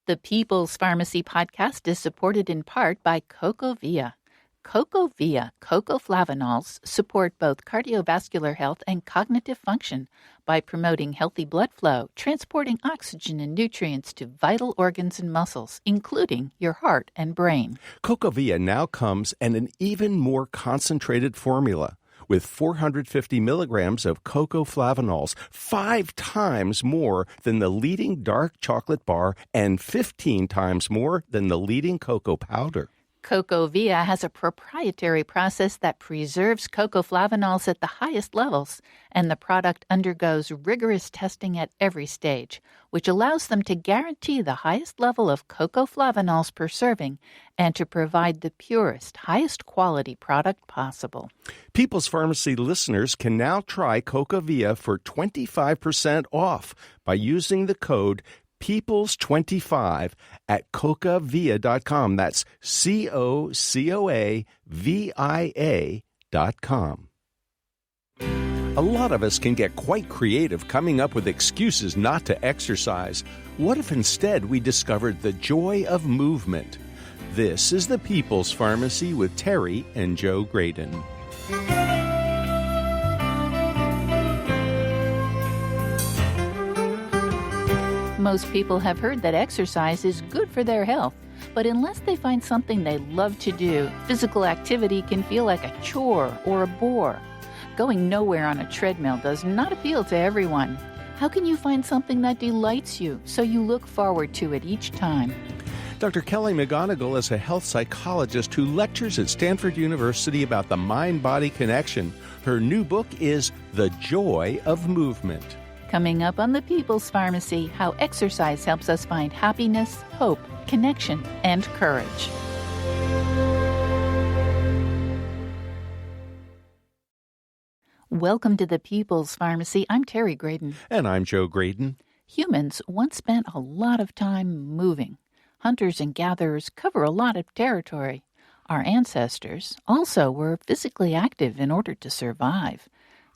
The People's Pharmacy podcast is supported in part by CocoVia. CocoVia cocoflavanols support both cardiovascular health and cognitive function by promoting healthy blood flow, transporting oxygen and nutrients to vital organs and muscles, including your heart and brain. CocoVia now comes in an even more concentrated formula, with 450 milligrams of cocoflavanols, 5 times more than the leading dark chocolate bar and 15 times more than the leading cocoa powder. CocoVia has a proprietary process that preserves cocoflavanols at the highest levels, and the product undergoes rigorous testing at every stage, which allows them to guarantee the highest level of cocoflavanols per serving and to provide the purest, highest quality product possible. People's Pharmacy listeners can now try CocoVia for 25% off by using the code Peoples25 at cocavia.com. That's COCOAVIA.com. A lot of us can get quite creative coming up with excuses not to exercise. What if instead we discovered the joy of movement? This is the People's Pharmacy with Terry and Joe Graydon. Most people have heard that exercise is good for their health, but unless they find something they love to do, physical activity can feel like a chore or a bore. Going nowhere on a treadmill does not appeal to everyone. How can you find something that delights you so you look forward to it each time? Dr. Kelly McGonigal is a health psychologist who lectures at Stanford University about the mind-body connection. Her new book is The Joy of Movement. Coming up on the People's Pharmacy, how exercise helps us find happiness, hope, connection, and courage. Welcome to the People's Pharmacy. I'm Terry Graydon. And I'm Joe Graydon. Humans once spent a lot of time moving. Hunters and gatherers cover a lot of territory. Our ancestors also were physically active in order to survive.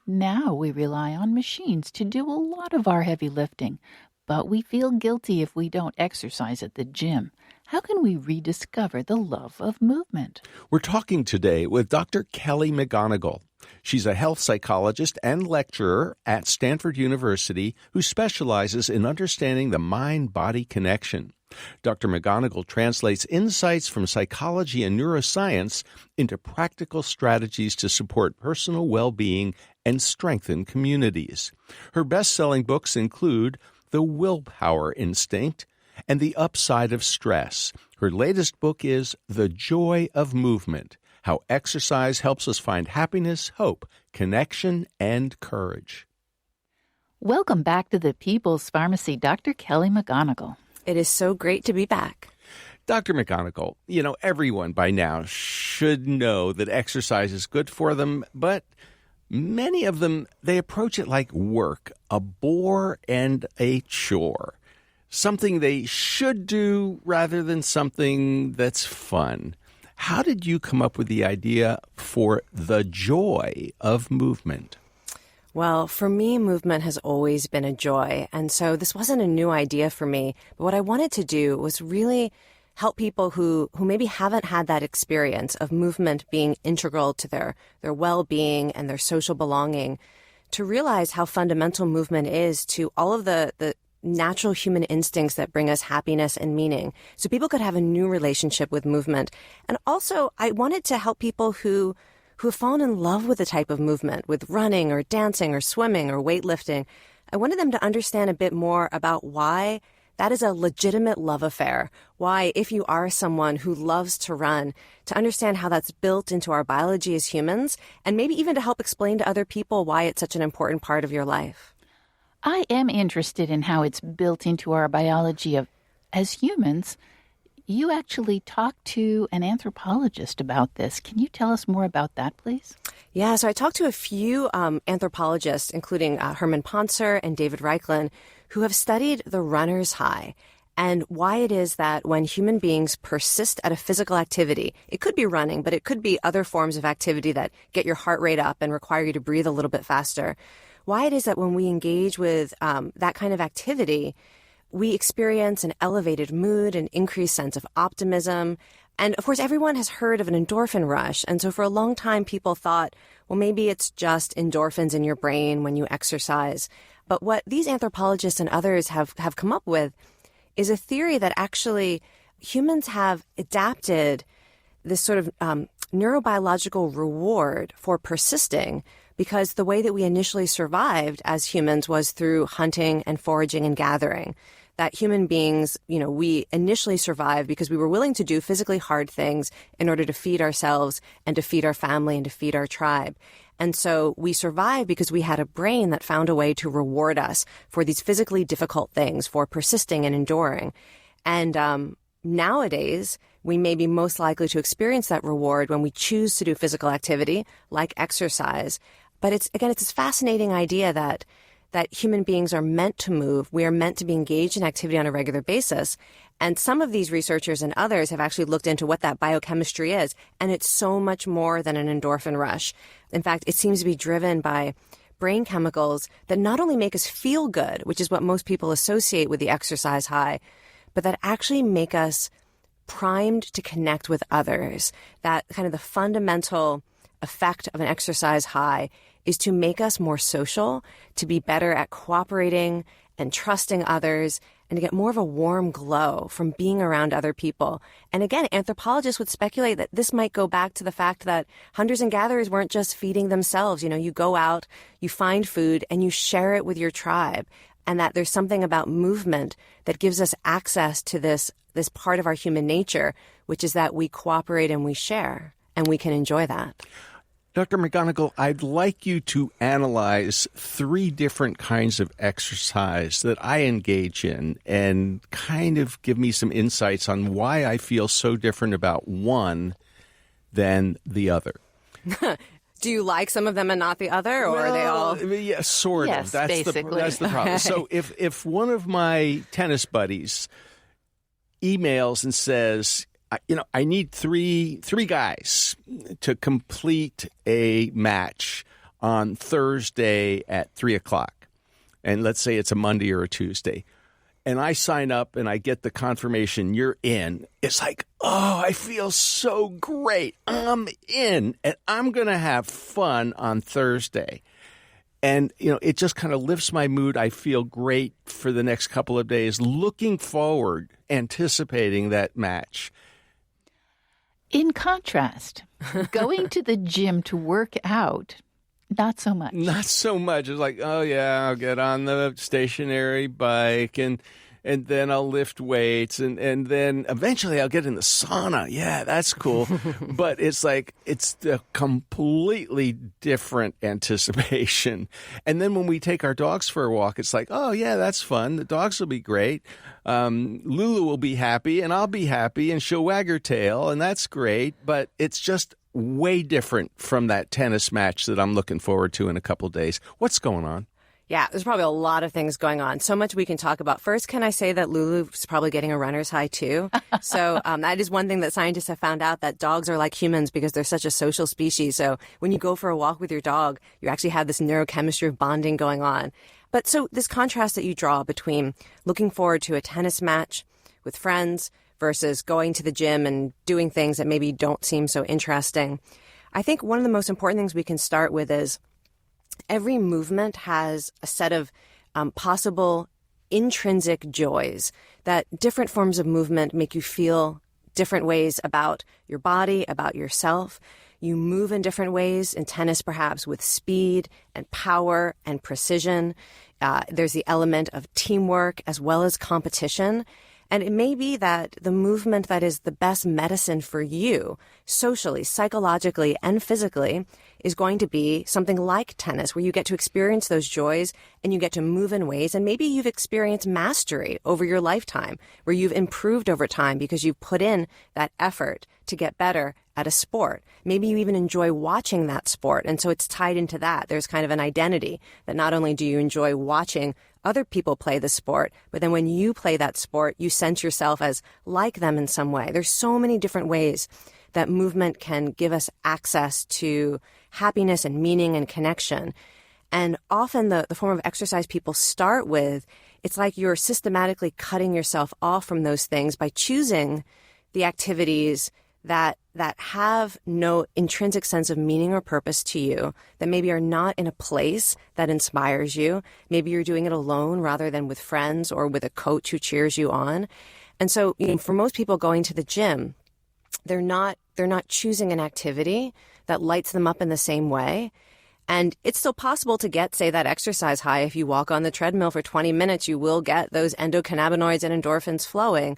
Now we rely on machines to do a lot of our heavy lifting, but we feel guilty if we don't exercise at the gym. How can we rediscover the love of movement? We're talking today with Dr. Kelly McGonigal. She's a health psychologist and lecturer at Stanford University who specializes in understanding the mind-body connection. Dr. McGonigal translates insights from psychology and neuroscience into practical strategies to support personal well-being and strengthen communities. Her best-selling books include The Willpower Instinct and The Upside of Stress. Her latest book is The Joy of Movement, How Exercise Helps Us Find Happiness, Hope, Connection, and Courage. Welcome back to the People's Pharmacy, Dr. Kelly McGonigal. It is so great to be back. Dr. McGonigal, everyone by now should know that exercise is good for them, but many of them, they approach it like work, a bore and a chore, something they should do rather than something that's fun. How did you come up with the idea for the joy of movement? Well, for me, movement has always been a joy, and so this wasn't a new idea for me. But what I wanted to do was really help people who maybe haven't had that experience of movement being integral to their well-being and their social belonging, to realize how fundamental movement is to all of the natural human instincts that bring us happiness and meaning. So people could have a new relationship with movement. And also, I wanted to help people who have fallen in love with a type of movement, with running or dancing or swimming or weightlifting. I wanted them to understand a bit more about why that is a legitimate love affair. Why, if you are someone who loves to run, to understand how that's built into our biology as humans, and maybe even to help explain to other people why it's such an important part of your life. I am interested in how it's built into our biology as humans. You actually talked to an anthropologist about this. Can you tell us more about that, please? Yeah, so I talked to a few anthropologists, including Herman Poncer and David Reichlin, who have studied the runner's high and why it is that when human beings persist at a physical activity, it could be running, but it could be other forms of activity that get your heart rate up and require you to breathe a little bit faster, why it is that when we engage with that kind of activity, we experience an elevated mood, an increased sense of optimism. And of course, everyone has heard of an endorphin rush. And so for a long time, people thought, well, maybe it's just endorphins in your brain when you exercise. But what these anthropologists and others have come up with is a theory that actually humans have adapted this sort of neurobiological reward for persisting, because the way that we initially survived as humans was through hunting and foraging and gathering. That human beings, we initially survived because we were willing to do physically hard things in order to feed ourselves and to feed our family and to feed our tribe. And so we survived because we had a brain that found a way to reward us for these physically difficult things, for persisting and enduring. And nowadays, we may be most likely to experience that reward when we choose to do physical activity, like exercise. But it's this fascinating idea that human beings are meant to move. We are meant to be engaged in activity on a regular basis. And some of these researchers and others have actually looked into what that biochemistry is. And it's so much more than an endorphin rush. In fact, it seems to be driven by brain chemicals that not only make us feel good, which is what most people associate with the exercise high, but that actually make us primed to connect with others. That kind of the fundamental effect of an exercise high is to make us more social, to be better at cooperating and trusting others, and to get more of a warm glow from being around other people. And again, anthropologists would speculate that this might go back to the fact that hunters and gatherers weren't just feeding themselves. You go out, you find food, and you share it with your tribe. And that there's something about movement that gives us access to this part of our human nature, which is that we cooperate and we share, and we can enjoy that. Dr. McGonigal, I'd like you to analyze 3 different kinds of exercise that I engage in and kind of give me some insights on why I feel so different about one than the other. Do you like some of them and not the other, or are they all? Yeah, sort of. Yes, That's basically. That's the problem. So if one of my tennis buddies emails and says, I need three guys to complete a match on Thursday at 3:00. And let's say it's a Monday or a Tuesday. And I sign up and I get the confirmation you're in. It's like, oh, I feel so great. I'm in and I'm going to have fun on Thursday. And, it just kind of lifts my mood. I feel great for the next couple of days, looking forward, anticipating that match. In contrast, going to the gym to work out, not so much. Not so much. It's like, oh, yeah, I'll get on the stationary bike and then I'll lift weights and then eventually I'll get in the sauna. Yeah, that's cool. But it's like it's the completely different anticipation. And then when we take our dogs for a walk, it's like, oh, yeah, that's fun. The dogs will be great. Lulu will be happy and I'll be happy and she'll wag her tail and that's great. But it's just way different from that tennis match that I'm looking forward to in a couple of days. What's going on? Yeah, there's probably a lot of things going on. So much we can talk about. First, can I say that Lulu's probably getting a runner's high too? So that is one thing that scientists have found out, that dogs are like humans because they're such a social species. So when you go for a walk with your dog, you actually have this neurochemistry of bonding going on. But so this contrast that you draw between looking forward to a tennis match with friends versus going to the gym and doing things that maybe don't seem so interesting. I think one of the most important things we can start with is every movement has a set of possible intrinsic joys, that different forms of movement make you feel different ways about your body, about yourself. You move in different ways, in tennis perhaps with speed and power and precision. There's the element of teamwork as well as competition. And it may be that the movement that is the best medicine for you, socially, psychologically, and physically, is going to be something like tennis, where you get to experience those joys and you get to move in ways. And maybe you've experienced mastery over your lifetime, where you've improved over time because you've put in that effort to get better at a sport. Maybe you even enjoy watching that sport. And so it's tied into that. There's kind of an identity that not only do you enjoy watching other people play the sport, but then when you play that sport, you sense yourself as like them in some way. There's so many different ways that movement can give us access to happiness and meaning and connection. And often the form of exercise people start with it's like you're systematically cutting yourself off from those things by choosing the activities that have no intrinsic sense of meaning or purpose to you, that maybe are not in a place that inspires you. Maybe you're doing it alone rather than with friends or with a coach who cheers you on. And so, for most people going to the gym, they're not choosing an activity that lights them up in the same way. And it's still possible to get, say, that exercise high. If you walk on the treadmill for 20 minutes, you will get those endocannabinoids and endorphins flowing.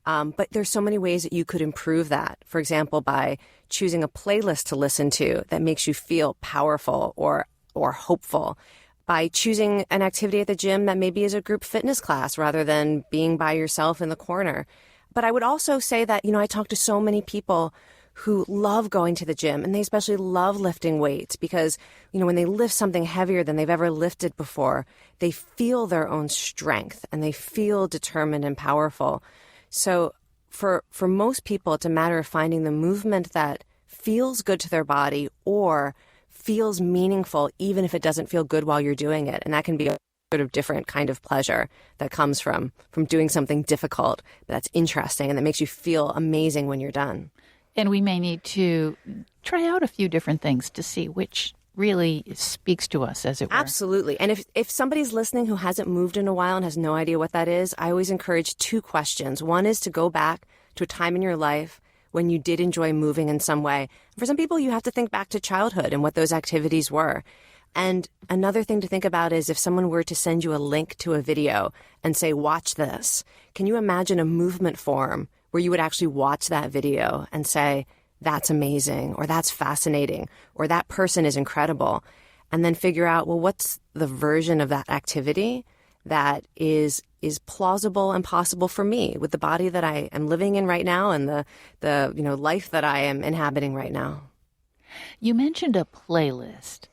But there's so many ways that you could improve that. For example, by choosing a playlist to listen to that makes you feel powerful or hopeful. By choosing an activity at the gym that maybe is a group fitness class rather than being by yourself in the corner. But I would also say that, I talk to so many people who love going to the gym, and they especially love lifting weights because, when they lift something heavier than they've ever lifted before, they feel their own strength and they feel determined and powerful. So for most people, it's a matter of finding the movement that feels good to their body or feels meaningful, even if it doesn't feel good while you're doing it. And that can be a sort of different kind of pleasure that comes from doing something difficult that's interesting and that makes you feel amazing when you're done. And we may need to try out a few different things to see which really speaks to us, as it were. Absolutely. And if somebody's listening who hasn't moved in a while and has no idea what that is, I always encourage 2 questions. One is to go back to a time in your life when you did enjoy moving in some way. For some people, you have to think back to childhood and what those activities were. And another thing to think about is if someone were to send you a link to a video and say, watch this, can you imagine a movement form where you would actually watch that video and say, that's amazing, or that's fascinating, or that person is incredible, and then figure out, well, what's the version of that activity that is plausible and possible for me with the body that I am living in right now and the life that I am inhabiting right now. You mentioned a playlist.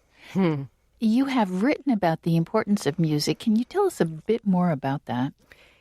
You have written about the importance of music. Can you tell us a bit more about that?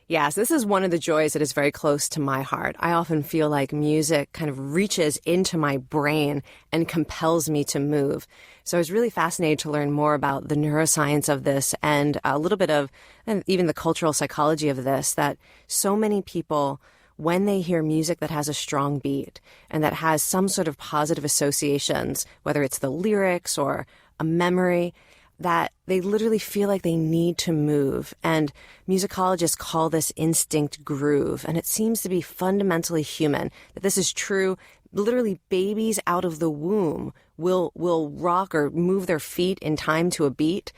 Yes, this is one of the joys that is very close to my heart. I often feel like music kind of reaches into my brain and compels me to move. So I was really fascinated to learn more about the neuroscience of this and a little bit of and even the cultural psychology of this, that so many people, when they hear music that has a strong beat and that has some sort of positive associations, whether it's the lyrics or a memory, that they literally feel like they need to move. And musicologists call this instinct groove. And it seems to be fundamentally human, that this is true. Literally, babies out of the womb will rock or move their feet in time to a beat.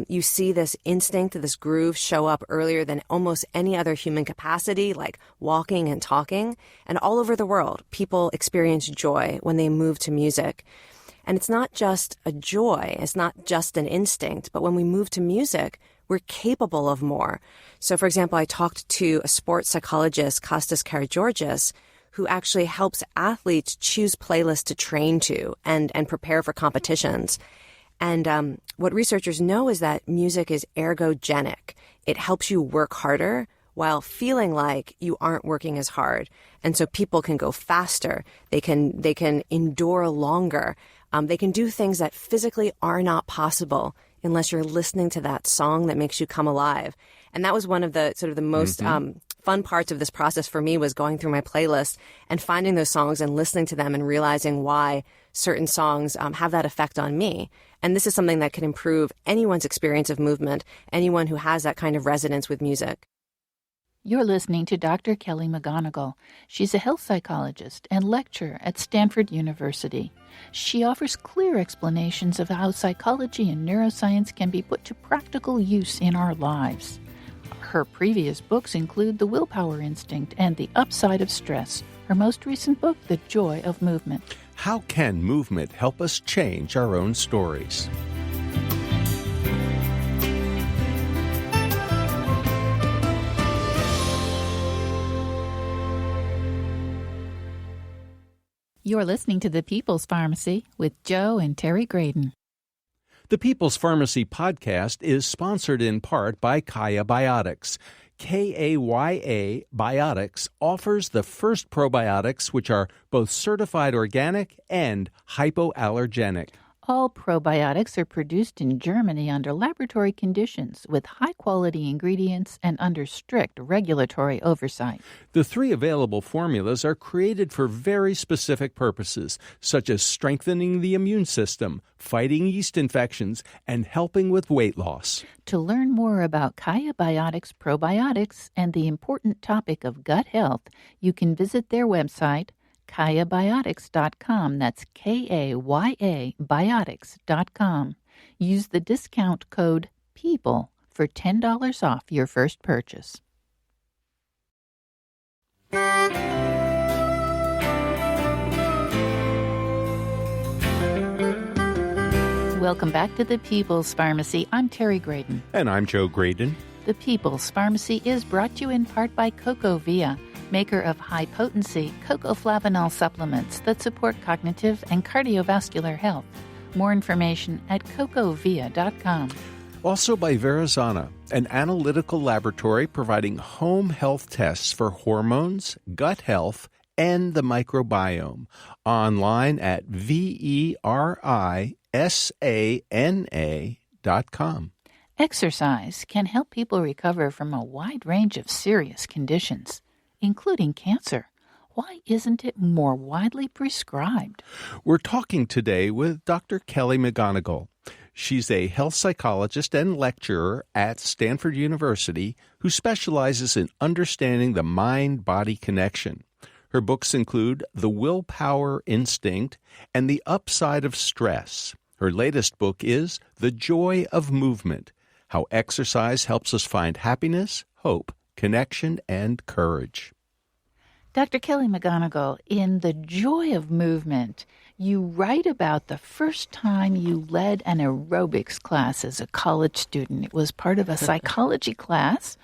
You see this instinct, this groove show up earlier than almost any other human capacity, like walking and talking. And all over the world, people experience joy when they move to music. And it's not just a joy, it's not just an instinct, but when we move to music, we're capable of more. So, for example, I talked to a sports psychologist, Kostas Karageorgis, who actually helps athletes choose playlists to train to and prepare for competitions. And what researchers know is that music is ergogenic. It helps you work harder while feeling like you aren't working as hard. And so people can go faster. They can endure longer. They can do things that physically are not possible unless you're listening to that song that makes you come alive. And that was one of the sort of the most fun parts of this process for me, was going through my playlist and finding those songs and listening to them and realizing why certain songs have that effect on me. And this is something that can improve anyone's experience of movement, anyone who has that kind of resonance with music. You're listening to Dr. Kelly McGonigal. She's a health psychologist and lecturer at Stanford University. She offers clear explanations of how psychology and neuroscience can be put to practical use in our lives. Her previous books include The Willpower Instinct and The Upside of Stress. Her most recent book, The Joy of Movement. How can movement help us change our own stories? You're listening to The People's Pharmacy with Joe and Terry Graydon. The People's Pharmacy podcast is sponsored in part by Kaya Biotics. Kaya Biotics offers the first probiotics which are both certified organic and hypoallergenic. All probiotics are produced in Germany under laboratory conditions with high-quality ingredients and under strict regulatory oversight. The 3 available formulas are created for very specific purposes, such as strengthening the immune system, fighting yeast infections, and helping with weight loss. To learn more about Kaya Biotics probiotics and the important topic of gut health, you can visit their website, KayaBiotics.com. That's Kaya Biotics.com. Use the discount code PEOPLE for $10 off your first purchase. Welcome back to the People's Pharmacy. I'm Terry Graydon. And I'm Joe Graydon. The People's Pharmacy is brought to you in part by CocoVia, maker of high-potency cocoflavanol supplements that support cognitive and cardiovascular health. More information at cocovia.com. Also by Verazana, an analytical laboratory providing home health tests for hormones, gut health, and the microbiome. Online at verisana.com. Exercise can help people recover from a wide range of serious conditions, including cancer. Why isn't it more widely prescribed? We're talking today with Dr. Kelly McGonigal. She's a health psychologist and lecturer at Stanford University who specializes in understanding the mind-body connection. Her books include The Willpower Instinct and The Upside of Stress. Her latest book is The Joy of Movement, How Exercise Helps Us Find Happiness, Hope, Connection, and Courage. Dr. Kelly McGonigal, in The Joy of Movement, you write about the first time you led an aerobics class as a college student. It was part of a psychology class.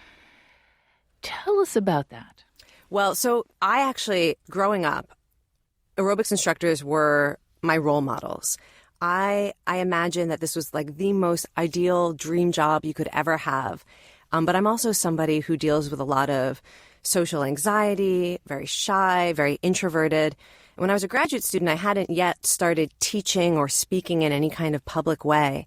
Tell us about that. Well, so I actually, growing up, aerobics instructors were my role models. I imagine that this was like the most ideal dream job you could ever have. But I'm also somebody who deals with a lot of social anxiety, very shy, very introverted. When I was a graduate student, I hadn't yet started teaching or speaking in any kind of public way.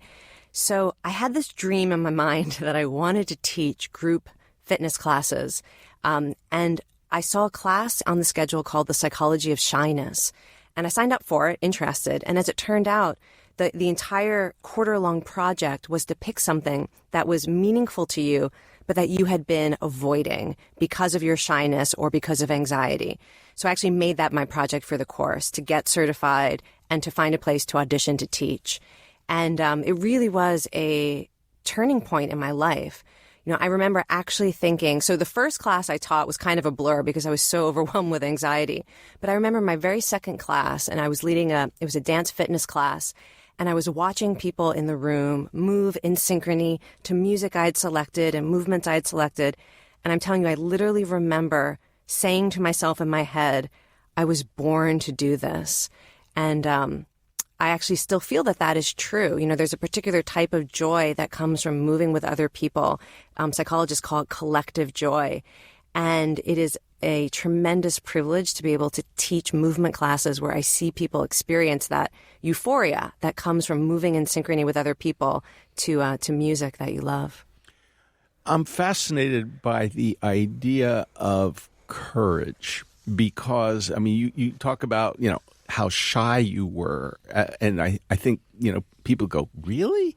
So I had this dream in my mind that I wanted to teach group fitness classes. And I saw a class on the schedule called The Psychology of Shyness. And I signed up for it, interested. And as it turned out, the entire quarter-long project was to pick something that was meaningful to you, but that you had been avoiding because of your shyness or because of anxiety. So I actually made that my project for the course, to get certified and to find a place to audition to teach. And it really was a turning point in my life. You know, I remember actually thinking, so the first class I taught was kind of a blur because I was so overwhelmed with anxiety. But I remember my very second class, and I was leading it was a dance fitness class, and I was watching people in the room move in synchrony to music I'd selected and movements I'd selected. And I'm telling you, I literally remember saying to myself in my head, I was born to do this. And I actually still feel that that is true. You know, there's a particular type of joy that comes from moving with other people. Psychologists call it collective joy. And it is a tremendous privilege to be able to teach movement classes where I see people experience that euphoria that comes from moving in synchrony with other people to music that you love. I'm fascinated by the idea of courage because, I mean, you talk about, you know, how shy you were. And I think, you know, people go, really?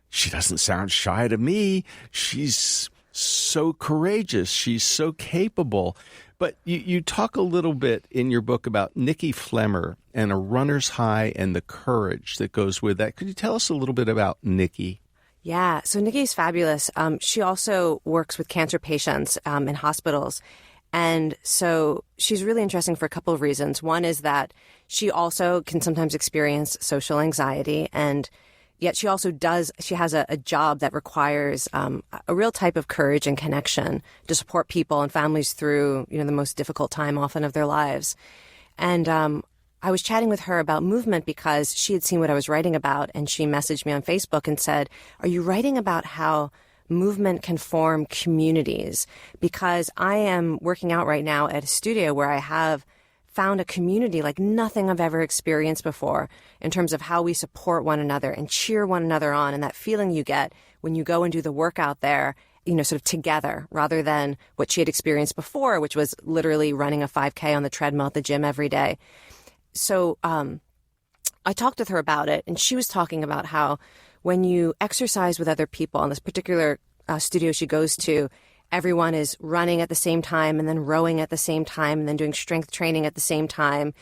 She doesn't sound shy to me. She's so courageous. She's so capable. But you talk a little bit in your book about Nikki Flemmer and a runner's high and the courage that goes with that. Could you tell us a little bit about Nikki? Yeah, so Nikki's fabulous. She also works with cancer patients in hospitals. And so she's really interesting for a couple of reasons. One is that she also can sometimes experience social anxiety, and yet she also has a job that requires a real type of courage and connection to support people and families through, you know, the most difficult time often of their lives. And I was chatting with her about movement because she had seen what I was writing about, and she messaged me on Facebook and said, "Are you writing about how movement can form communities?" Because I am working out right now at a studio where I have found a community like nothing I've ever experienced before in terms of how we support one another and cheer one another on, and that feeling you get when you go and do the workout there, sort of together, rather than what she had experienced before, which was literally running a 5K on the treadmill at the gym every day. So I talked with her about it, and she was talking about how when you exercise with other people in this particular studio she goes to, everyone is running at the same time and then rowing at the same time and then doing strength training at the same time.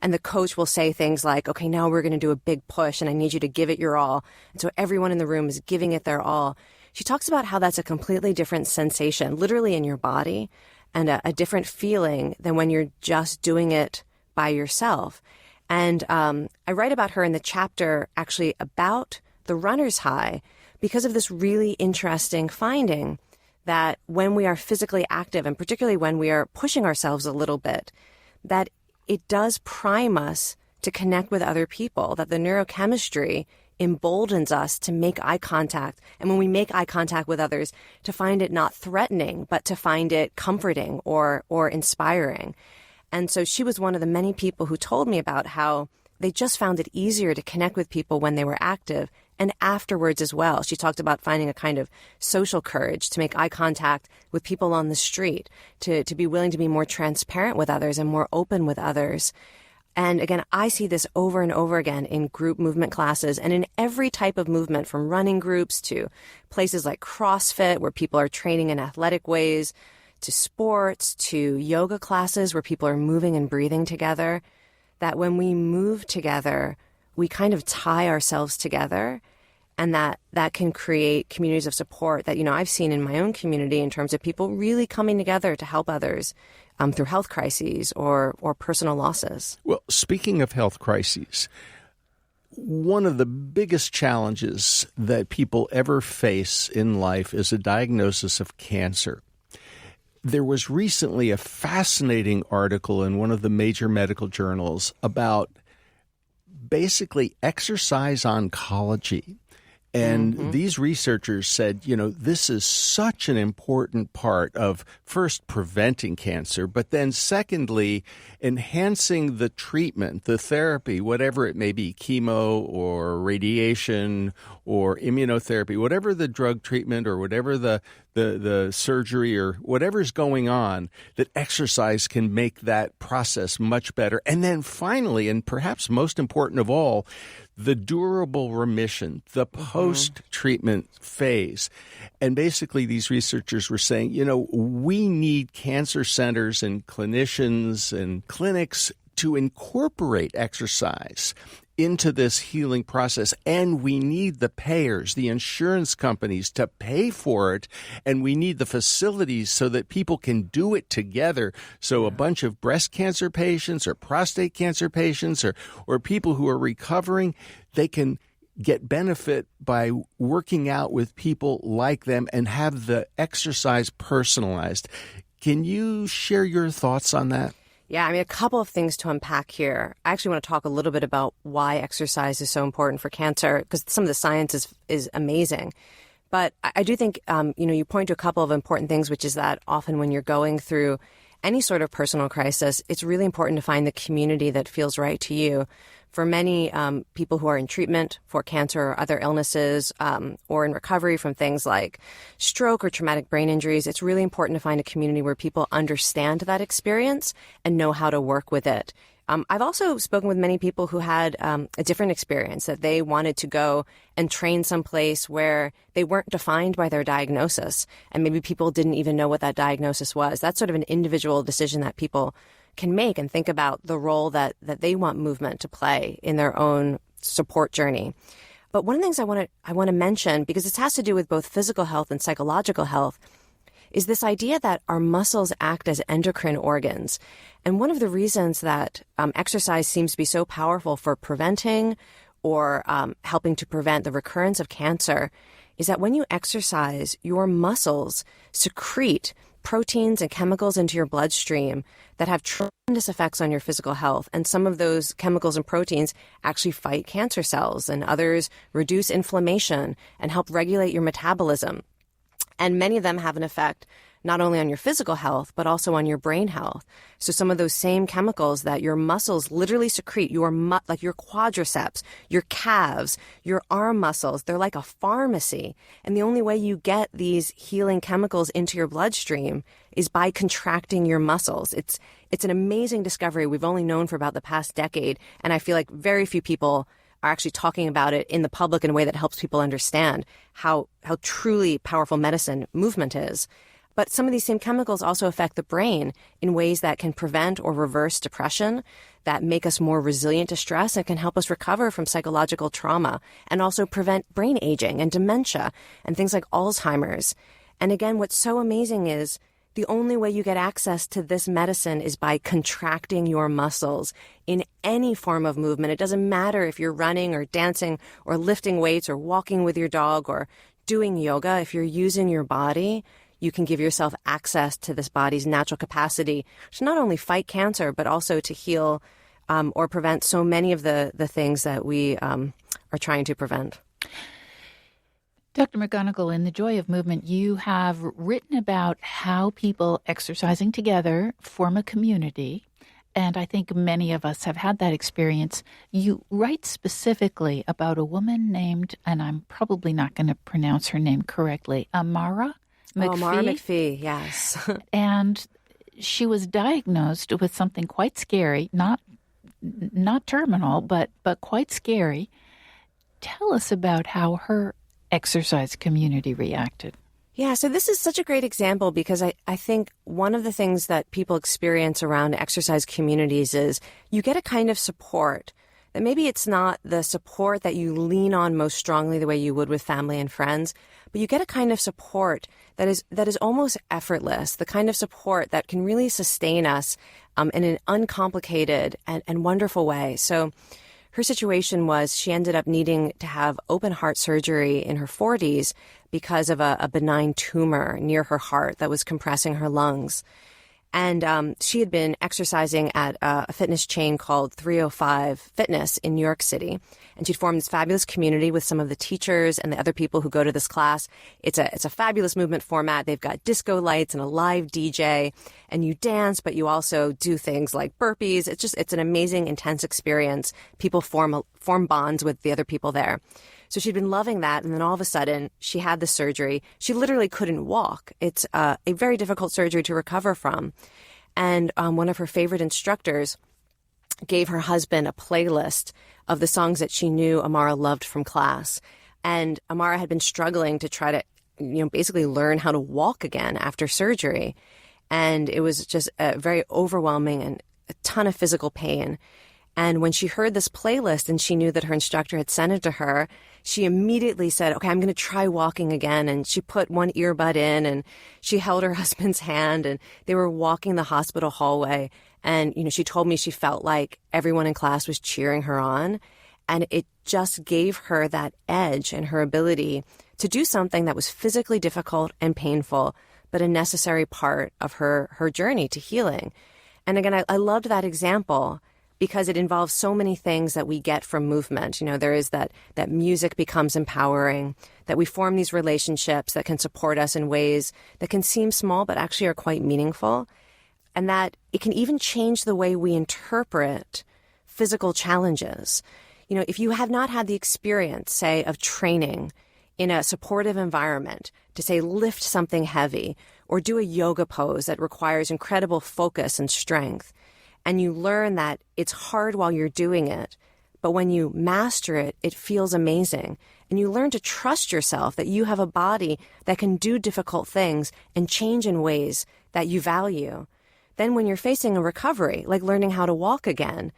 And the coach will say things like, okay, now we're going to do a big push and I need you to give it your all. And so everyone in the room is giving it their all. She talks about how that's a completely different sensation, literally in your body, and a different feeling than when you're just doing it by yourself. And I write about her in the chapter actually about the runner's high because of this really interesting finding that when we are physically active, and particularly when we are pushing ourselves a little bit, that it does prime us to connect with other people, that the neurochemistry emboldens us to make eye contact. And when we make eye contact with others, to find it not threatening, but to find it comforting or inspiring. And so she was one of the many people who told me about how they just found it easier to connect with people when they were active and afterwards as well. She talked about finding a kind of social courage to make eye contact with people on the street, to be willing to be more transparent with others and more open with others. And again, I see this over and over again in group movement classes and in every type of movement, from running groups to places like CrossFit, where people are training in athletic ways, to sports, to yoga classes where people are moving and breathing together, that when we move together, we kind of tie ourselves together, and that can create communities of support that, I've seen in my own community in terms of people really coming together to help others through health crises or personal losses. Well, speaking of health crises, one of the biggest challenges that people ever face in life is a diagnosis of cancer. There was recently a fascinating article in one of the major medical journals about basically exercise oncology. And these researchers said, this is such an important part of first preventing cancer, but then secondly, enhancing the treatment, the therapy, whatever it may be, chemo or radiation or immunotherapy, whatever the drug treatment or whatever the surgery or whatever's going on, that exercise can make that process much better. And then finally, and perhaps most important of all, the durable remission, the post-treatment phase. And basically these researchers were saying, we need cancer centers and clinicians and clinics to incorporate exercise into this healing process. And we need the payers, the insurance companies, to pay for it. And we need the facilities so that people can do it together. So a bunch of breast cancer patients or prostate cancer patients or people who are recovering, they can get benefit by working out with people like them and have the exercise personalized. Can you share your thoughts on that? Yeah, a couple of things to unpack here. I actually want to talk a little bit about why exercise is so important for cancer, because some of the science is amazing. But I do think, you point to a couple of important things, which is that often when you're going through any sort of personal crisis, it's really important to find the community that feels right to you. For many people who are in treatment for cancer or other illnesses or in recovery from things like stroke or traumatic brain injuries, it's really important to find a community where people understand that experience and know how to work with it. I've also spoken with many people who had a different experience, that they wanted to go and train someplace where they weren't defined by their diagnosis, and maybe people didn't even know what that diagnosis was. That's sort of an individual decision that people can make and think about the role that they want movement to play in their own support journey. But one of the things I want to mention, because this has to do with both physical health and psychological health, is this idea that our muscles act as endocrine organs. And one of the reasons that exercise seems to be so powerful for preventing or helping to prevent the recurrence of cancer is that when you exercise, your muscles secrete proteins and chemicals into your bloodstream that have tremendous effects on your physical health. And some of those chemicals and proteins actually fight cancer cells, and others reduce inflammation and help regulate your metabolism. And many of them have an effect not only on your physical health, but also on your brain health. So some of those same chemicals that your muscles literally secrete, like your quadriceps, your calves, your arm muscles, they're like a pharmacy. And the only way you get these healing chemicals into your bloodstream is by contracting your muscles. It's an amazing discovery we've only known for about the past decade. And I feel like very few people are actually talking about it in the public in a way that helps people understand how truly powerful medicine movement is. But some of these same chemicals also affect the brain in ways that can prevent or reverse depression, that make us more resilient to stress, and can help us recover from psychological trauma, and also prevent brain aging and dementia and things like Alzheimer's. And again, what's so amazing is the only way you get access to this medicine is by contracting your muscles in any form of movement. It doesn't matter if you're running or dancing or lifting weights or walking with your dog or doing yoga. If you're using your body, you can give yourself access to this body's natural capacity to not only fight cancer, but also to heal or prevent so many of the things that we are trying to prevent. Dr. McGonigal, in The Joy of Movement, you have written about how people exercising together form a community. And I think many of us have had that experience. You write specifically about a woman named, and I'm probably not going to pronounce her name correctly, Amara McPhee. Oh, Amara McPhee, yes. And she was diagnosed with something quite scary, not terminal, but quite scary. Tell us about how her exercise community reacted. Yeah, so this is such a great example because I think one of the things that people experience around exercise communities is you get a kind of support that maybe it's not the support that you lean on most strongly the way you would with family and friends, but you get a kind of support that is almost effortless, the kind of support that can really sustain us in an uncomplicated and wonderful way. So her situation was she ended up needing to have open heart surgery in her 40s because of a benign tumor near her heart that was compressing her lungs. And she had been exercising at a fitness chain called 305 Fitness in New York City. And she'd formed this fabulous community with some of the teachers and the other people who go to this class. It's a fabulous movement format. They've got disco lights and a live DJ. And you dance, but you also do things like burpees. It's an amazing, intense experience. People form bonds with the other people there. So she'd been loving that, and then all of a sudden, she had the surgery. She literally couldn't walk. It's a very difficult surgery to recover from. And one of her favorite instructors gave her husband a playlist of the songs that she knew Amara loved from class. And Amara had been struggling to try to, basically learn how to walk again after surgery. And it was just very overwhelming and a ton of physical pain. And when she heard this playlist and she knew that her instructor had sent it to her, she immediately said, okay, I'm going to try walking again. And she put one earbud in and she held her husband's hand and they were walking the hospital hallway. And, she told me she felt like everyone in class was cheering her on. And it just gave her that edge and her ability to do something that was physically difficult and painful, but a necessary part of her journey to healing. And again, I loved that example because it involves so many things that we get from movement. There is that music becomes empowering, that we form these relationships that can support us in ways that can seem small but actually are quite meaningful, and that it can even change the way we interpret physical challenges. If you have not had the experience, say, of training in a supportive environment to, say, lift something heavy or do a yoga pose that requires incredible focus and strength, and you learn that it's hard while you're doing it, but when you master it, it feels amazing. And you learn to trust yourself that you have a body that can do difficult things and change in ways that you value. Then when you're facing a recovery, like learning how to walk again,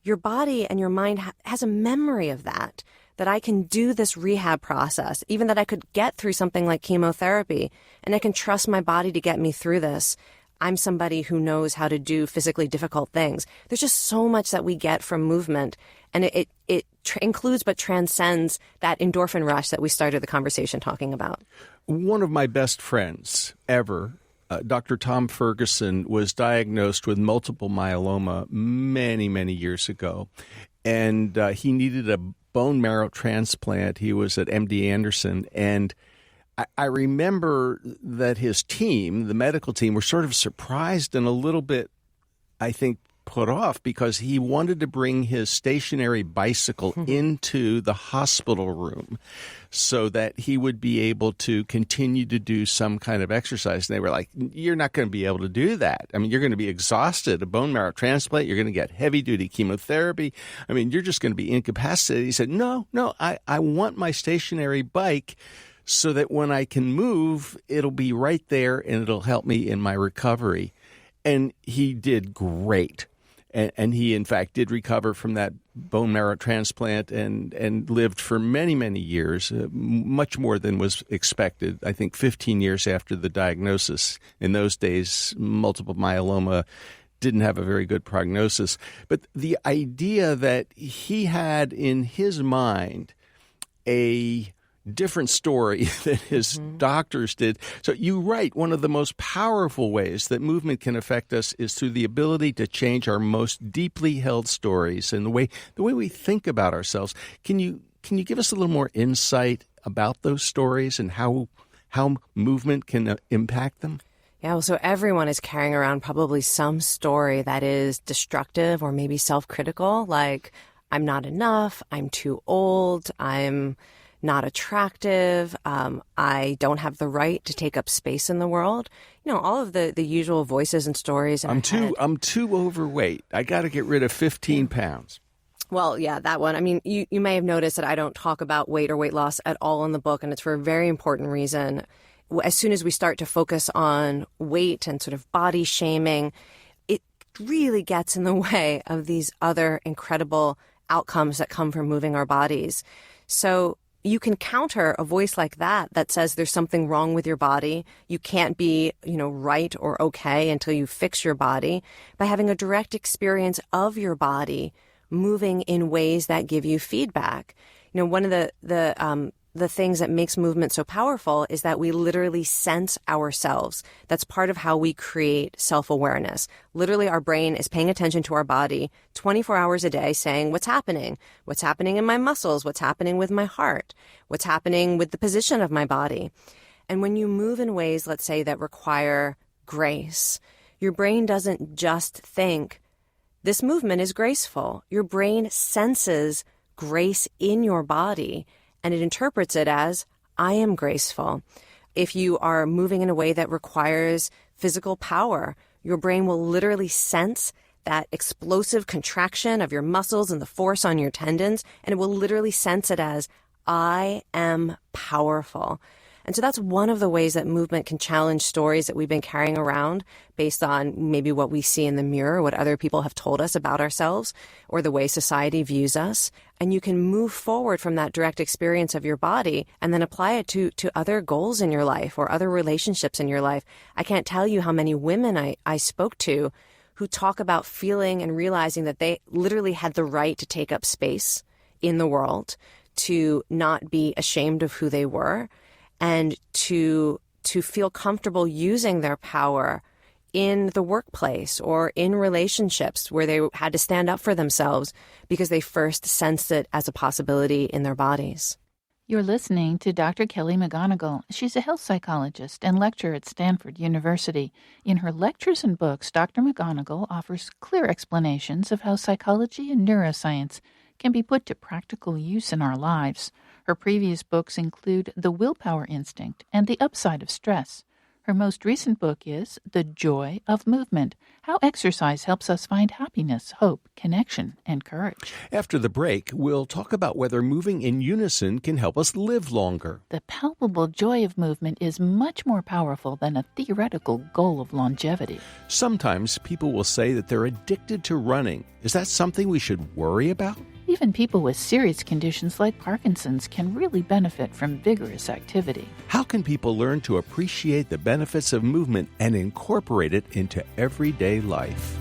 your body and your mind has a memory of that I can do this rehab process, even that I could get through something like chemotherapy, and I can trust my body to get me through this. I'm somebody who knows how to do physically difficult things. There's just so much that we get from movement, and it includes but transcends that endorphin rush that we started the conversation talking about. One of my best friends ever, Dr. Tom Ferguson, was diagnosed with multiple myeloma many, many years ago, and he needed a bone marrow transplant. He was at MD Anderson, and I remember that his team, the medical team, were sort of surprised and a little bit, I think, put off because he wanted to bring his stationary bicycle into the hospital room so that he would be able to continue to do some kind of exercise. And they were like, you're not going to be able to do that. I mean, you're going to be exhausted, a bone marrow transplant. You're going to get heavy-duty chemotherapy. I mean, you're just going to be incapacitated. He said, no, I want my stationary bike so that when I can move, it'll be right there and it'll help me in my recovery. And he did great. And he, in fact, did recover from that bone marrow transplant and lived for many, many years, much more than was expected. I think 15 years after the diagnosis. In those days, multiple myeloma didn't have a very good prognosis. But the idea that he had in his mind a different story than his doctors did. So you write, one of the most powerful ways that movement can affect us is through the ability to change our most deeply held stories and the way we think about ourselves. Can you give us a little more insight about those stories and how movement can impact them? Yeah, well, so everyone is carrying around probably some story that is destructive or maybe self-critical, like I'm not enough, I'm too old, I'm not attractive, I don't have the right to take up space in the world. You know, all of the usual voices and stories. I'm too overweight. I got to get rid of 15 pounds. Well, yeah, that one. I mean, you may have noticed that I don't talk about weight or weight loss at all in the book, and it's for a very important reason. As soon as we start to focus on weight and sort of body shaming, it really gets in the way of these other incredible outcomes that come from moving our bodies. So you can counter a voice like that says there's something wrong with your body. You can't be, right or okay until you fix your body, by having a direct experience of your body moving in ways that give you feedback. One of the things that makes movement so powerful is that we literally sense ourselves. That's part of how we create self-awareness. Literally, our brain is paying attention to our body 24 hours a day, saying, what's happening? What's happening in my muscles? What's happening with my heart? What's happening with the position of my body? And when you move in ways, let's say, that require grace, your brain doesn't just think, this movement is graceful. Your brain senses grace in your body, and it interprets it as, I am graceful. If you are moving in a way that requires physical power, your brain will literally sense that explosive contraction of your muscles and the force on your tendons, and it will literally sense it as, I am powerful. And so that's one of the ways that movement can challenge stories that we've been carrying around based on maybe what we see in the mirror, what other people have told us about ourselves, or the way society views us. And you can move forward from that direct experience of your body and then apply it to other goals in your life or other relationships in your life. I can't tell you how many women I spoke to who talk about feeling and realizing that they literally had the right to take up space in the world, to not be ashamed of who they were, and to feel comfortable using their power in the workplace or in relationships where they had to stand up for themselves because they first sensed it as a possibility in their bodies. You're listening to Dr. Kelly McGonigal. She's a health psychologist and lecturer at Stanford University. In her lectures and books, Dr. McGonigal offers clear explanations of how psychology and neuroscience can be put to practical use in our lives. Her previous books include The Willpower Instinct and The Upside of Stress. Her most recent book is The Joy of Movement, How Exercise Helps Us Find Happiness, Hope, Connection, and Courage. After the break, we'll talk about whether moving in unison can help us live longer. The palpable joy of movement is much more powerful than a theoretical goal of longevity. Sometimes people will say that they're addicted to running. Is that something we should worry about? Even people with serious conditions like Parkinson's can really benefit from vigorous activity. How can people learn to appreciate the benefits of movement and incorporate it into everyday life?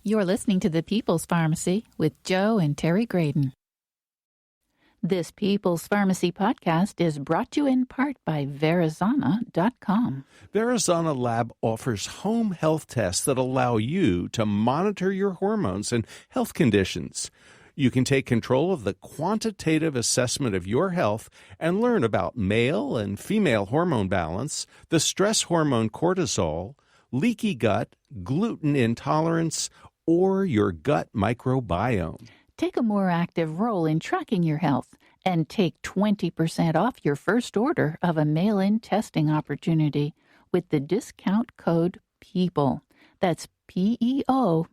You're listening to The People's Pharmacy with Joe and Terry Graydon. This People's Pharmacy podcast is brought to you in part by Verizana.com. Verizana Lab offers home health tests that allow you to monitor your hormones and health conditions. You can take control of the quantitative assessment of your health and learn about male and female hormone balance, the stress hormone cortisol, leaky gut, gluten intolerance, or your gut microbiome. Take a more active role in tracking your health and take 20% off your first order of a mail-in testing opportunity with the discount code PEOPLE. That's PEOPLE,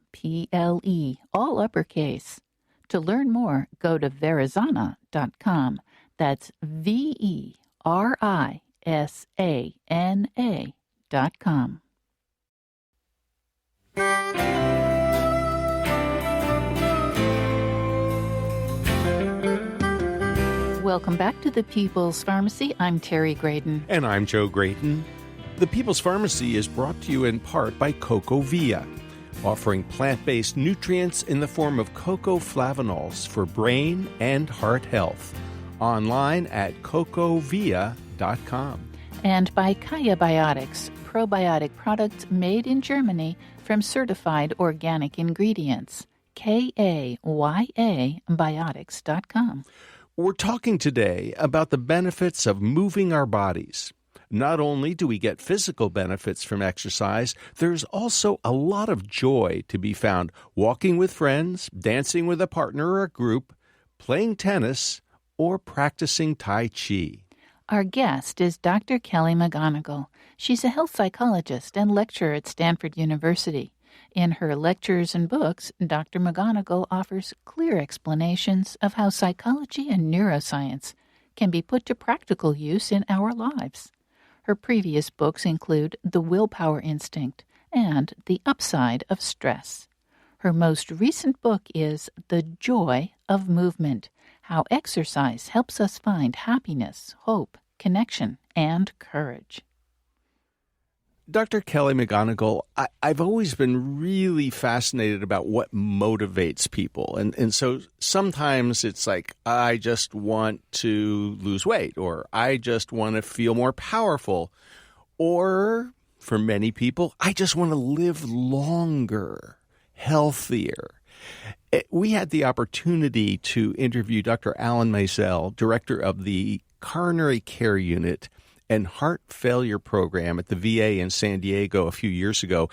all uppercase. To learn more, go to Verizana.com. That's Verisana.com. Welcome back to the People's Pharmacy. I'm Terry Graydon. And I'm Joe Grayton. The People's Pharmacy is brought to you in part by CocoVia, offering plant-based nutrients in the form of cocoa flavanols for brain and heart health. Online at cocovia.com. And by Kaya Biotics, probiotic products made in Germany from certified organic ingredients. KAYA Biotics.com. We're talking today about the benefits of moving our bodies. Not only do we get physical benefits from exercise, there's also a lot of joy to be found walking with friends, dancing with a partner or a group, playing tennis, or practicing Tai Chi. Our guest is Dr. Kelly McGonigal. She's a health psychologist and lecturer at Stanford University. In her lectures and books, Dr. McGonigal offers clear explanations of how psychology and neuroscience can be put to practical use in our lives. Her previous books include The Willpower Instinct and The Upside of Stress. Her most recent book is The Joy of Movement, How Exercise Helps Us Find Happiness, Hope, Connection, and Courage. Dr. Kelly McGonigal, I've always been really fascinated about what motivates people. And so sometimes it's like, I just want to lose weight, or I just want to feel more powerful. Or for many people, I just want to live longer, healthier. We had the opportunity to interview Dr. Alan Maisel, director of the Coronary Care Unit and Heart Failure Program at the VA in San Diego a few years ago.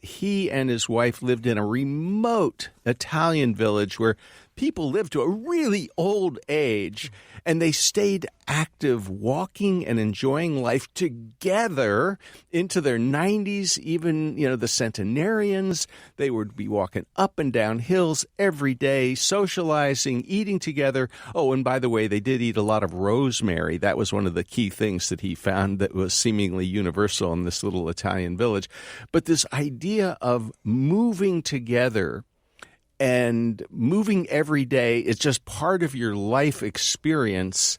He and his wife lived in a remote Italian village where people lived to a really old age, and they stayed active, walking and enjoying life together into their 90s, even, the centenarians. They would be walking up and down hills every day, socializing, eating together. Oh, and by the way, they did eat a lot of rosemary. That was one of the key things that he found that was seemingly universal in this little Italian village. But this idea of moving together and moving every day is just part of your life experience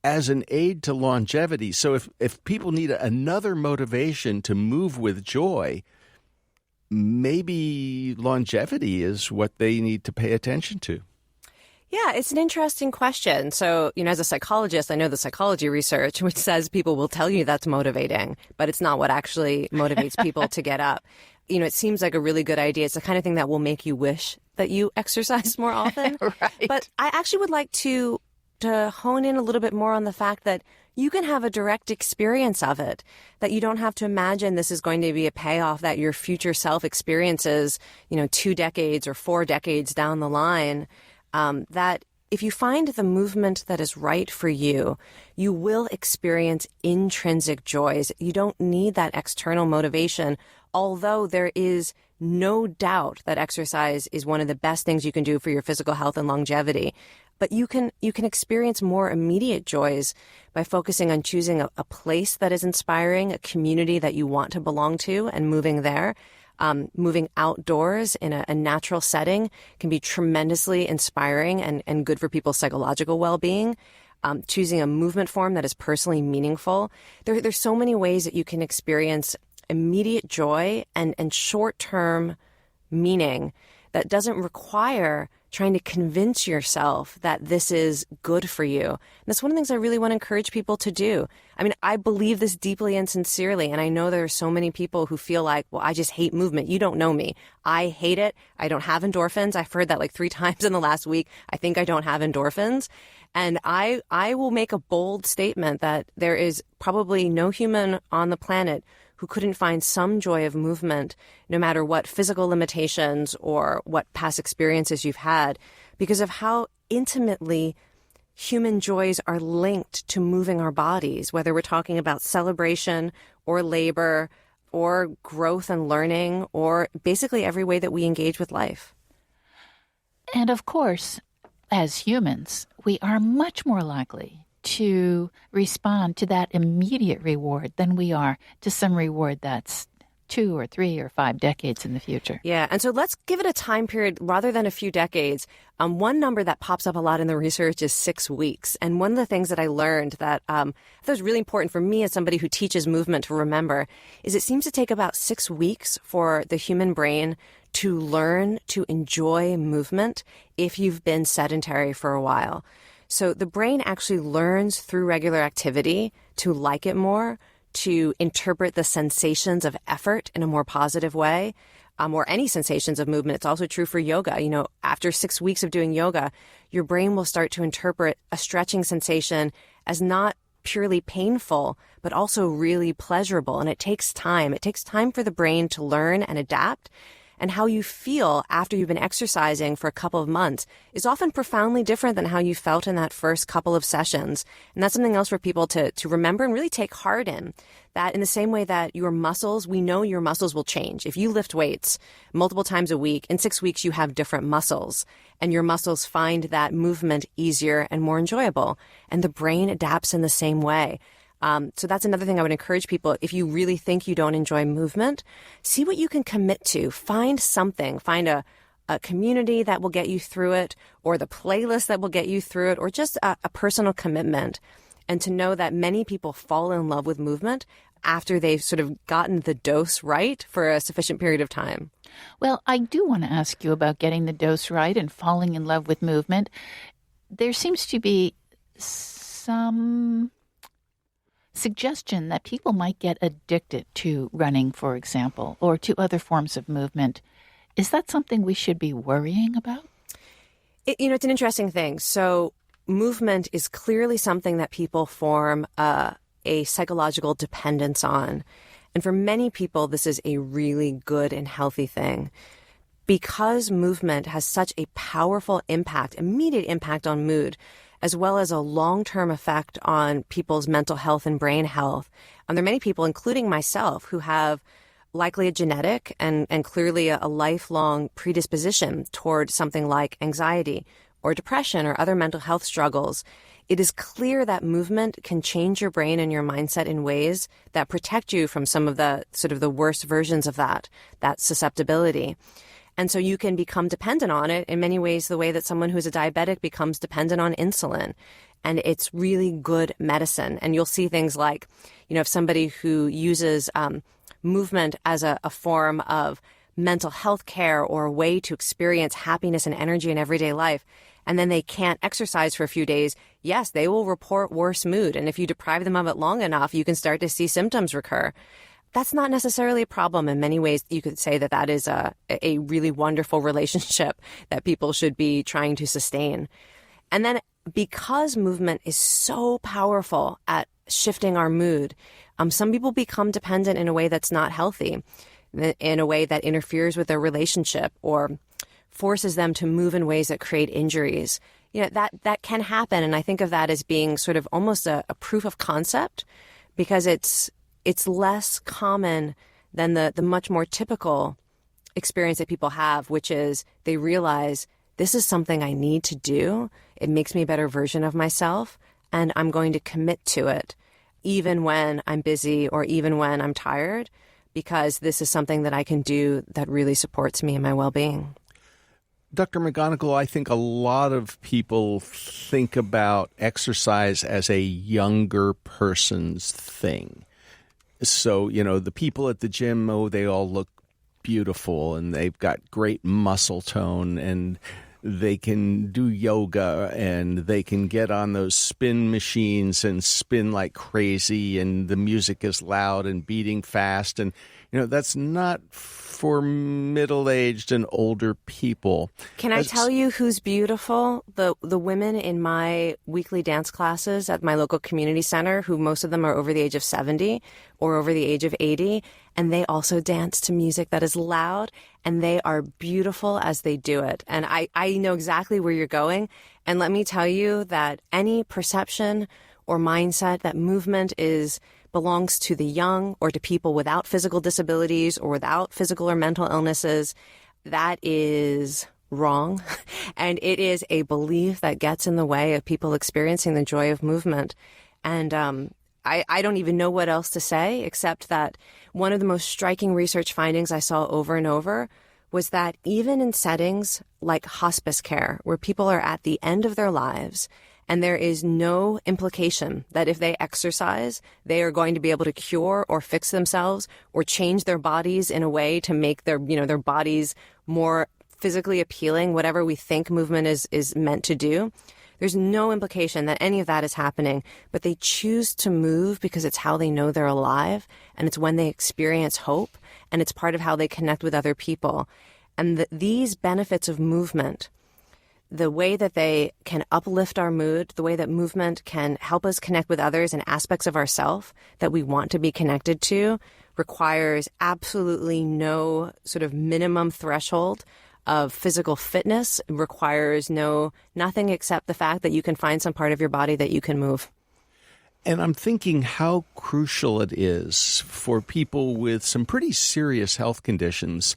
as an aid to longevity. So if people need another motivation to move with joy, maybe longevity is what they need to pay attention to. Yeah, it's an interesting question. So, as a psychologist, I know the psychology research, which says people will tell you that's motivating, but it's not what actually motivates people to get up. It seems like a really good idea. It's the kind of thing that will make you wish that you exercised more often. Right. But I actually would like to hone in a little bit more on the fact that you can have a direct experience of it, that you don't have to imagine this is going to be a payoff that your future self experiences, 2 decades or 4 decades down the line, that if you find the movement that is right for you, you will experience intrinsic joys. You don't need that external motivation, although there is no doubt that exercise is one of the best things you can do for your physical health and longevity. But you can experience more immediate joys by focusing on choosing a place that is inspiring, a community that you want to belong to, and moving there. Moving outdoors in a natural setting can be tremendously inspiring and good for people's psychological well-being. Choosing a movement form that is personally meaningful. There's so many ways that you can experience immediate joy and short-term meaning that doesn't require trying to convince yourself that this is good for you. And that's one of the things I really want to encourage people to do. I mean, I believe this deeply and sincerely, and I know there are so many people who feel like, well, I just hate movement. You don't know me. I hate it. I don't have endorphins. I've heard that like 3 times in the last week. I think I don't have endorphins. And I will make a bold statement that there is probably no human on the planet who couldn't find some joy of movement, no matter what physical limitations or what past experiences you've had, because of how intimately human joys are linked to moving our bodies, whether we're talking about celebration or labor or growth and learning or basically every way that we engage with life. And of course, as humans, we are much more likely to respond to that immediate reward than we are to some reward that's 2 or 3 or 5 decades in the future. Yeah, and so let's give it a time period rather than a few decades. One number that pops up a lot in the research is 6 weeks. And one of the things that I learned that I thought was really important for me as somebody who teaches movement to remember is it seems to take about 6 weeks for the human brain to learn to enjoy movement if you've been sedentary for a while. So the brain actually learns through regular activity to like it more, to interpret the sensations of effort in a more positive way, or any sensations of movement. It's also true for yoga. You know, after 6 weeks of doing yoga, your brain will start to interpret a stretching sensation as not purely painful, but also really pleasurable. And it takes time. It takes time for the brain to learn and adapt. And how you feel after you've been exercising for a couple of months is often profoundly different than how you felt in that first couple of sessions. And that's something else for people to remember and really take heart in. That in the same way that your muscles, we know your muscles will change. If you lift weights multiple times a week, in 6 weeks you have different muscles. And your muscles find that movement easier and more enjoyable. And the brain adapts in the same way. So that's another thing I would encourage people. If you really think you don't enjoy movement, see what you can commit to. Find something. Find a community that will get you through it, or the playlist that will get you through it, or just a personal commitment. And to know that many people fall in love with movement after they've sort of gotten the dose right for a sufficient period of time. Well, I do want to ask you about getting the dose right and falling in love with movement. There seems to be some suggestion that people might get addicted to running, for example, or to other forms of movement. Is that something we should be worrying about? It's an interesting thing. So movement is clearly something that people form a psychological dependence on. And for many people, this is a really good and healthy thing. Because movement has such a powerful impact, immediate impact on mood, as well as a long-term effect on people's mental health and brain health. And there are many people, including myself, who have likely a genetic and clearly a lifelong predisposition toward something like anxiety or depression or other mental health struggles. It is clear that movement can change your brain and your mindset in ways that protect you from some of the sort of the worst versions of that susceptibility. And so you can become dependent on it in many ways, the way that someone who's a diabetic becomes dependent on insulin. And it's really good medicine. And you'll see things like, if somebody who uses movement as a form of mental health care or a way to experience happiness and energy in everyday life, and then they can't exercise for a few days, yes, they will report worse mood. And if you deprive them of it long enough, you can start to see symptoms recur. That's not necessarily a problem. In many ways, you could say that is a really wonderful relationship that people should be trying to sustain. And then because movement is so powerful at shifting our mood, some people become dependent in a way that's not healthy, in a way that interferes with their relationship or forces them to move in ways that create injuries. That can happen. And I think of that as being sort of almost a proof of concept, because it's less common than the much more typical experience that people have, which is they realize this is something I need to do. It makes me a better version of myself, and I'm going to commit to it, even when I'm busy or even when I'm tired, because this is something that I can do that really supports me and my well-being. Dr. McGonigal, I think a lot of people think about exercise as a younger person's thing. So, the people at the gym, they all look beautiful and they've got great muscle tone and they can do yoga, and they can get on those spin machines and spin like crazy, and the music is loud and beating fast. And, that's not for middle-aged and older people. Can I tell you who's beautiful? The women in my weekly dance classes at my local community center, who most of them are over the age of 70 or over the age of 80, and they also dance to music that is loud, and they are beautiful as they do it. And I know exactly where you're going. And let me tell you that any perception or mindset that movement belongs to the young or to people without physical disabilities or without physical or mental illnesses, that is wrong. And it is a belief that gets in the way of people experiencing the joy of movement. And I don't even know what else to say, except that one of the most striking research findings I saw over and over was that even in settings like hospice care, where people are at the end of their lives, and there is no implication that if they exercise, they are going to be able to cure or fix themselves or change their bodies in a way to make their bodies more physically appealing, whatever we think movement is meant to do. There's no implication that any of that is happening, but they choose to move because it's how they know they're alive, and it's when they experience hope, and it's part of how they connect with other people. And these benefits of movement, the way that they can uplift our mood, the way that movement can help us connect with others and aspects of ourself that we want to be connected to, requires absolutely no sort of minimum threshold of physical fitness. It requires nothing except the fact that you can find some part of your body that you can move. And I'm thinking how crucial it is for people with some pretty serious health conditions.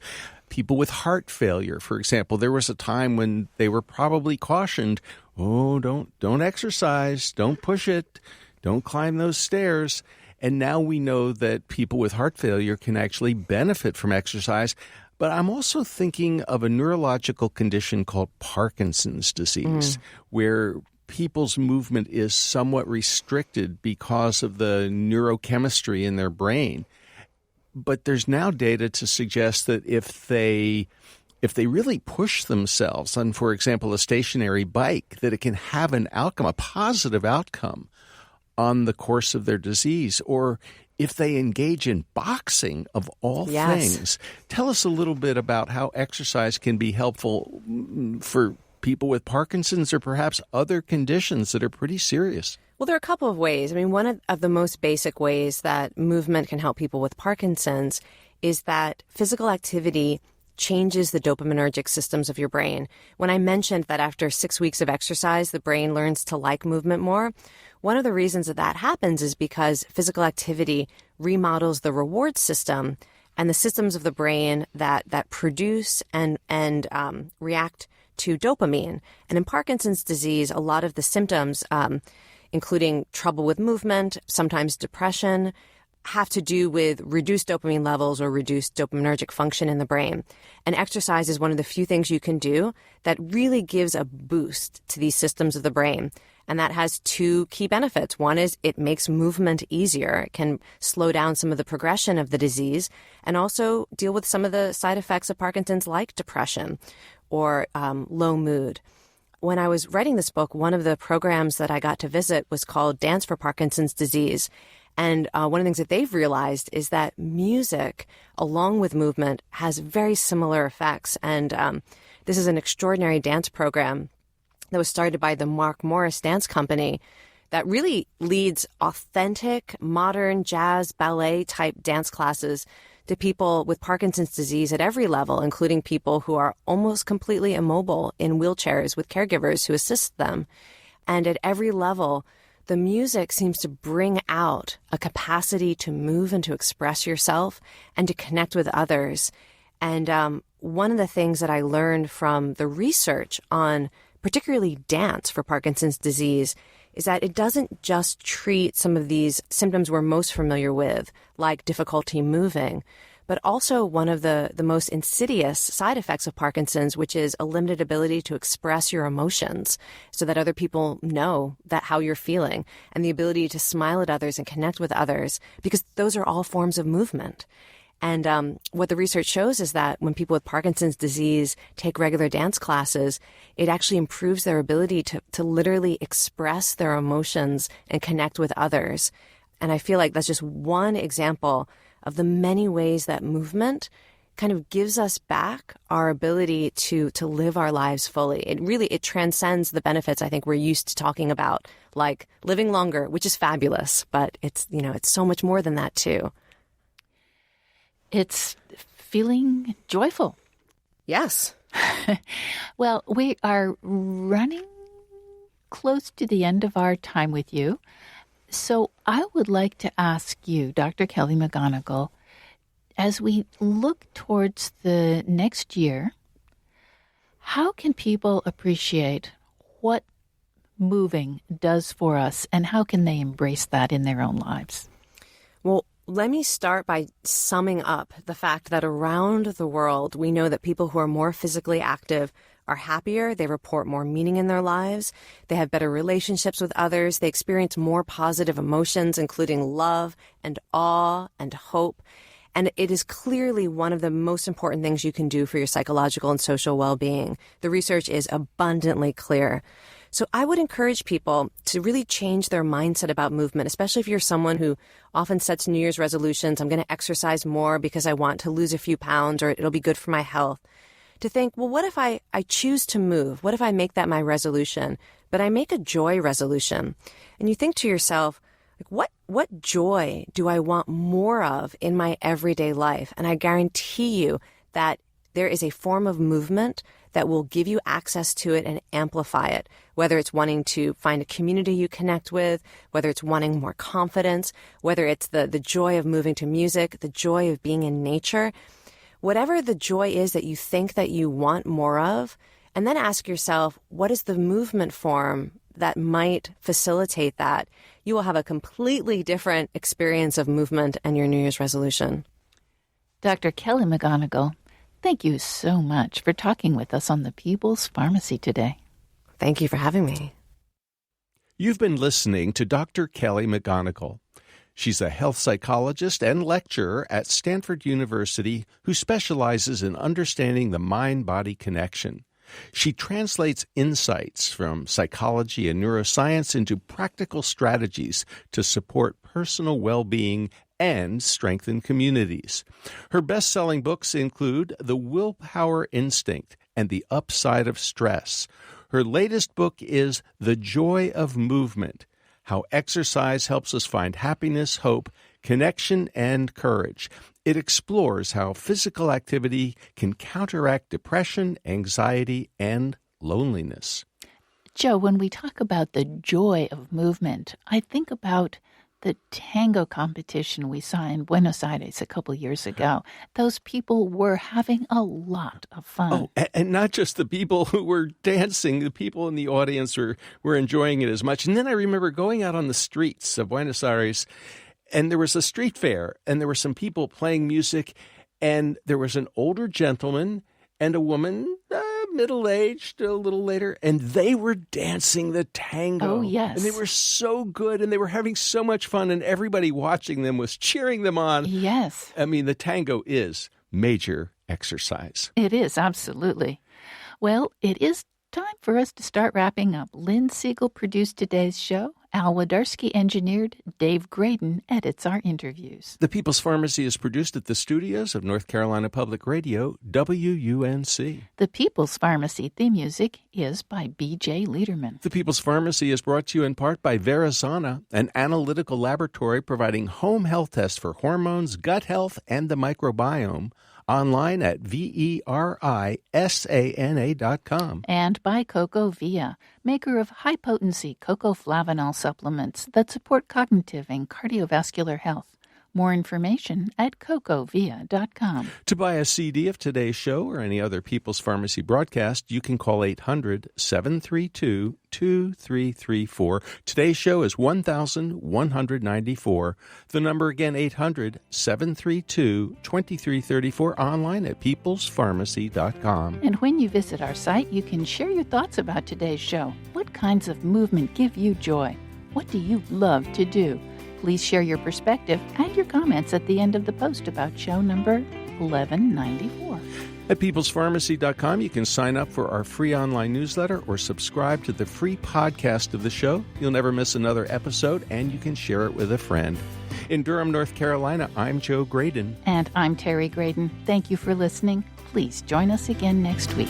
People with heart failure, for example. There was a time when they were probably cautioned, don't exercise, don't push it, don't climb those stairs. And now we know that people with heart failure can actually benefit from exercise. But I'm also thinking of a neurological condition called Parkinson's disease, where people's movement is somewhat restricted because of the neurochemistry in their brain. But there's now data to suggest that if they really push themselves on, for example, a stationary bike, that it can have an outcome, a positive outcome on the course of their disease. Or if they engage in boxing, of all things. Tell us a little bit about how exercise can be helpful for people with Parkinson's or perhaps other conditions that are pretty serious. Well, there are a couple of ways. I mean, one of the most basic ways that movement can help people with Parkinson's is that physical activity changes the dopaminergic systems of your brain. When I mentioned that after 6 weeks of exercise, the brain learns to like movement more, one of the reasons that happens is because physical activity remodels the reward system and the systems of the brain that produce and react to dopamine. And in Parkinson's disease, a lot of the symptoms, including trouble with movement, sometimes depression, have to do with reduced dopamine levels or reduced dopaminergic function in the brain. And exercise is one of the few things you can do that really gives a boost to these systems of the brain. And that has two key benefits. One is it makes movement easier. It can slow down some of the progression of the disease and also deal with some of the side effects of Parkinson's, like depression or low mood. When I was writing this book, one of the programs that I got to visit was called Dance for Parkinson's Disease. And one of the things that they've realized is that music, along with movement, has very similar effects. And this is an extraordinary dance program that was started by the Mark Morris Dance Company that really leads authentic, modern jazz, ballet type dance classes to people with Parkinson's disease at every level, including people who are almost completely immobile in wheelchairs with caregivers who assist them. And at every level, the music seems to bring out a capacity to move and to express yourself and to connect with others. And one of the things that I learned from the research on particularly dance for Parkinson's disease is that it doesn't just treat some of these symptoms we're most familiar with, like difficulty moving, but also one of the most insidious side effects of Parkinson's, which is a limited ability to express your emotions so that other people know that how you're feeling, and the ability to smile at others and connect with others, because those are all forms of movement. And what the research shows is that when people with Parkinson's disease take regular dance classes, it actually improves their ability to literally express their emotions and connect with others. And I feel like that's just one example of the many ways that movement kind of gives us back our ability to live our lives fully. It transcends the benefits I think we're used to talking about, like living longer, which is fabulous, but it's so much more than that too. It's feeling joyful. Yes. Well, we are running close to the end of our time with you. So I would like to ask you, Dr. Kelly McGonigal, as we look towards the next year, how can people appreciate what moving does for us, and how can they embrace that in their own lives? Well, let me start by summing up the fact that around the world, we know that people who are more physically active are happier, they report more meaning in their lives, they have better relationships with others, they experience more positive emotions, including love and awe and hope. And it is clearly one of the most important things you can do for your psychological and social well-being. The research is abundantly clear. So I would encourage people to really change their mindset about movement, especially if you're someone who often sets New Year's resolutions. I'm going to exercise more because I want to lose a few pounds, or it'll be good for my health. To think, well, what if I choose to move? What if I make that my resolution? But I make a joy resolution. And you think to yourself, like, what joy do I want more of in my everyday life? And I guarantee you that there is a form of movement that will give you access to it and amplify it, whether it's wanting to find a community you connect with, whether it's wanting more confidence, whether it's the joy of moving to music, the joy of being in nature, whatever the joy is that you think that you want more of, and then ask yourself, what is the movement form that might facilitate that? You will have a completely different experience of movement and your New Year's resolution. Dr. Kelly McGonigal, thank you so much for talking with us on the People's Pharmacy today. Thank you for having me. You've been listening to Dr. Kelly McGonigal. She's a health psychologist and lecturer at Stanford University who specializes in understanding the mind-body connection. She translates insights from psychology and neuroscience into practical strategies to support personal well-being and strengthen communities. Her best-selling books include The Willpower Instinct and The Upside of Stress. Her latest book is The Joy of Movement: How Exercise Helps Us Find Happiness, Hope, Connection, and Courage. It explores how physical activity can counteract depression, anxiety, and loneliness. Joe, when we talk about the joy of movement, I think about the tango competition we saw in Buenos Aires a couple years ago. Those people were having a lot of fun. Oh, and not just the people who were dancing, the people in the audience were enjoying it as much. And then I remember going out on the streets of Buenos Aires, and there was a street fair, and there were some people playing music, and there was an older gentleman and a woman, middle-aged, a little later, and they were dancing the tango. Oh, yes. And they were so good, and they were having so much fun, and everybody watching them was cheering them on. Yes. I mean, the tango is major exercise. It is, absolutely. Well, it is time for us to start wrapping up. Lynn Siegel produced today's show. Al Wadarsky engineered. Dave Graydon edits our interviews. The People's Pharmacy is produced at the studios of North Carolina Public Radio, WUNC. The People's Pharmacy theme music is by B.J. Liederman. The People's Pharmacy is brought to you in part by Verizana, an analytical laboratory providing home health tests for hormones, gut health, and the microbiome. Online at verisana.com. And by Cocoa Via, maker of high-potency cocoa flavanol supplements that support cognitive and cardiovascular health. More information at cocovia.com. To buy a CD of today's show or any other People's Pharmacy broadcast, you can call 800-732-2334. Today's show is 1194. The number again, 800-732-2334, online at peoplespharmacy.com. And when you visit our site, you can share your thoughts about today's show. What kinds of movement give you joy? What do you love to do? Please share your perspective and your comments at the end of the post about show number 1194. At peoplespharmacy.com, you can sign up for our free online newsletter or subscribe to the free podcast of the show. You'll never miss another episode, and you can share it with a friend. In Durham, North Carolina, I'm Joe Graydon. And I'm Terry Graydon. Thank you for listening. Please join us again next week.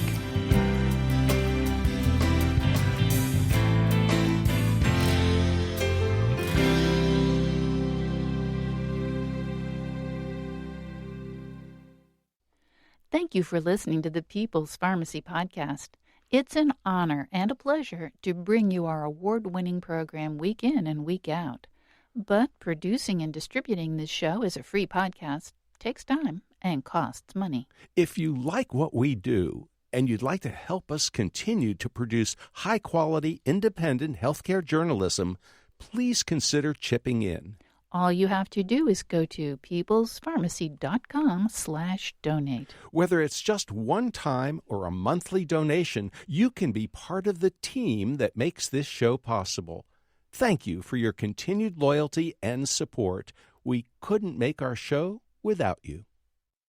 Thank you for listening to the People's Pharmacy Podcast. It's an honor and a pleasure to bring you our award-winning program week in and week out. But producing and distributing this show as a free podcast takes time and costs money. If you like what we do and you'd like to help us continue to produce high-quality, independent healthcare journalism, please consider chipping in. All you have to do is go to peoplespharmacy.com/donate. Whether it's just one time or a monthly donation, you can be part of the team that makes this show possible. Thank you for your continued loyalty and support. We couldn't make our show without you.